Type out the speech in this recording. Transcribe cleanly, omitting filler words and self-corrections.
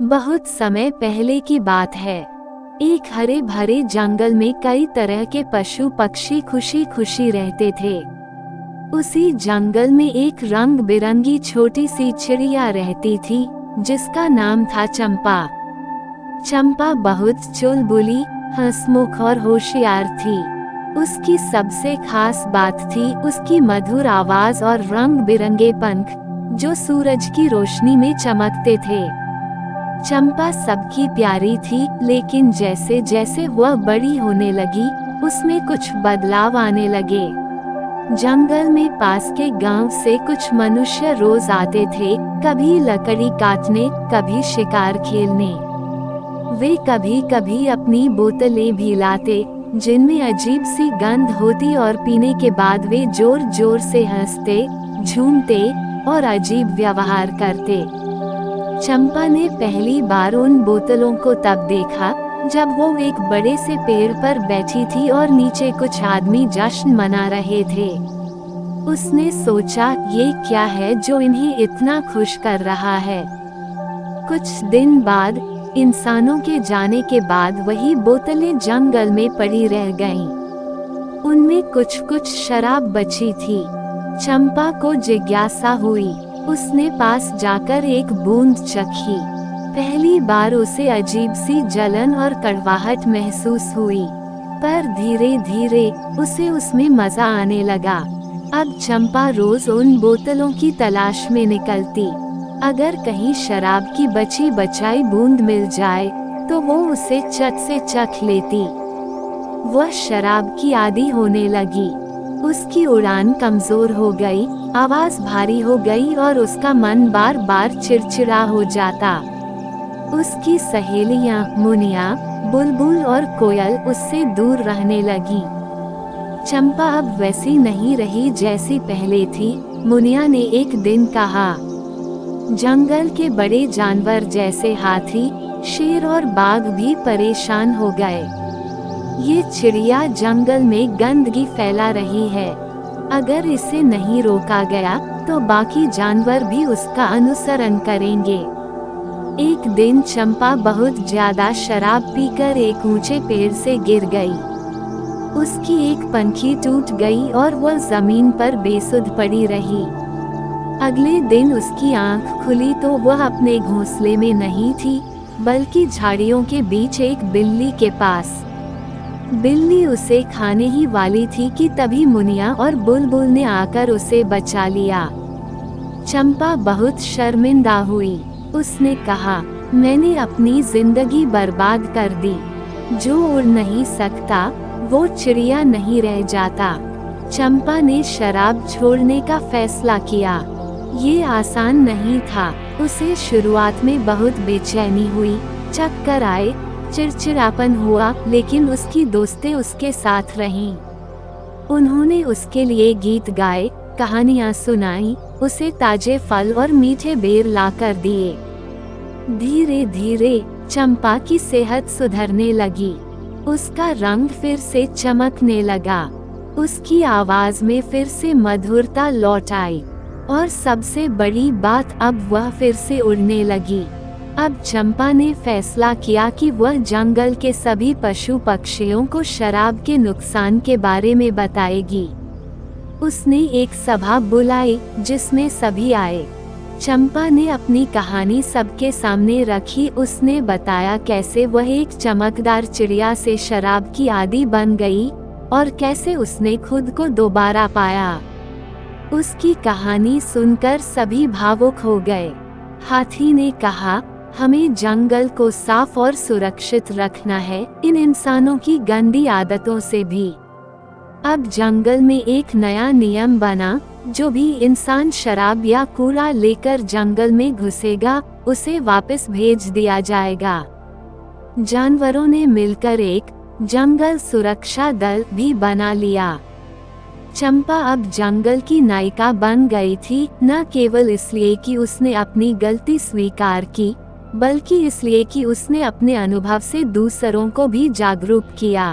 बहुत समय पहले की बात है। एक हरे भरे जंगल में कई तरह के पशु पक्षी खुशी खुशी रहते थे। उसी जंगल में एक रंग बिरंगी छोटी सी चिड़िया रहती थी, जिसका नाम था चंपा। चंपा बहुत चुलबुली, हंसमुख और होशियार थी। उसकी सबसे खास बात थी उसकी मधुर आवाज और रंग बिरंगे पंख, जो सूरज की रोशनी में चमकते थे। चंपा सबकी प्यारी थी, लेकिन जैसे जैसे वह बड़ी होने लगी, उसमें कुछ बदलाव आने लगे। जंगल में पास के गांव से कुछ मनुष्य रोज आते थे, कभी लकड़ी काटने, कभी शिकार खेलने। वे कभी कभी अपनी बोतलें भी लाते, जिनमें अजीब सी गंध होती, और पीने के बाद वे जोर जोर से हंसते, झूमते और अजीब व्यवहार करते। चंपा ने पहली बार उन बोतलों को तब देखा, जब वो एक बड़े से पेड़ पर बैठी थी और नीचे कुछ आदमी जश्न मना रहे थे। उसने सोचा, ये क्या है जो इन्हें इतना खुश कर रहा है। कुछ दिन बाद, इंसानों के जाने के बाद वही बोतलें जंगल में पड़ी रह गईं। उनमें कुछ कुछ शराब बची थी। चंपा को जिज्ञासा हुई। उसने पास जाकर एक बूंद चखी। पहली बार उसे अजीब सी जलन और कड़वाहट महसूस हुई, पर धीरे धीरे उसे उसमें मजा आने लगा। अब चंपा रोज उन बोतलों की तलाश में निकलती। अगर कहीं शराब की बची बचाई बूंद मिल जाए, तो वो उसे चट से चख लेती। वह शराब की आदी होने लगी। उसकी उड़ान कमजोर हो गई, आवाज भारी हो गई और उसका मन बार बार चिड़चिड़ा हो जाता। उसकी सहेलियां मुनिया, बुलबुल और कोयल उससे दूर रहने लगी। चंपा अब वैसी नहीं रही जैसी पहले थी। मुनिया ने एक दिन कहा, जंगल के बड़े जानवर जैसे हाथी, शेर और बाघ भी परेशान हो गए। ये चिड़िया जंगल में गंदगी फैला रही है। अगर इसे नहीं रोका गया, तो बाकी जानवर भी उसका अनुसरण करेंगे। एक दिन चंपा बहुत ज्यादा शराब पीकर एक ऊंचे पेड़ से गिर गई। उसकी एक पंखी टूट गई और वह जमीन पर बेसुध पड़ी रही। अगले दिन उसकी आंख खुली तो वह अपने घोंसले में नहीं थी, बल्कि झाड़ियों के बीच एक बिल्ली के पास। बिल्ली उसे खाने ही वाली थी कि तभी मुनिया और बुलबुल ने आकर उसे बचा लिया। चंपा बहुत शर्मिंदा हुई। उसने कहा, मैंने अपनी जिंदगी बर्बाद कर दी। जो उड़ नहीं सकता, वो चिड़िया नहीं रह जाता। चंपा ने शराब छोड़ने का फैसला किया। ये आसान नहीं था। उसे शुरुआत में बहुत बेचैनी हुई, चक्कर आए, चिड़चिड़ापन हुआ, लेकिन उसकी दोस्तें उसके साथ रहीं। उन्होंने उसके लिए गीत गाए, कहानियां सुनाई, उसे ताजे फल और मीठे बेर लाकर दिए। धीरे धीरे चंपा की सेहत सुधरने लगी। उसका रंग फिर से चमकने लगा। उसकी आवाज में फिर से मधुरता लौट आई, और सबसे बड़ी बात, अब वह फिर से उड़ने लगी। अब चंपा ने फैसला किया कि वह जंगल के सभी पशु पक्षियों को शराब के नुकसान के बारे में बताएगी। उसने एक सभा बुलाई, जिसमें सभी आए। चंपा ने अपनी कहानी सबके सामने रखी। उसने बताया कैसे वह एक चमकदार चिड़िया से शराब की आदी बन गई, और कैसे उसने खुद को दोबारा पाया। उसकी कहानी सुनकर सभी भावुक हो गए। हाथी ने कहा, हमें जंगल को साफ और सुरक्षित रखना है, इन इंसानों की गंदी आदतों से भी। अब जंगल में एक नया नियम बना, जो भी इंसान शराब या कूड़ा लेकर जंगल में घुसेगा, उसे वापस भेज दिया जाएगा। जानवरों ने मिलकर एक जंगल सुरक्षा दल भी बना लिया। चंपा अब जंगल की नायिका बन गई थी, न केवल इसलिए कि उसने अपनी गलती स्वीकार की, बल्कि इसलिए कि उसने अपने अनुभव से दूसरों को भी जागरूक किया।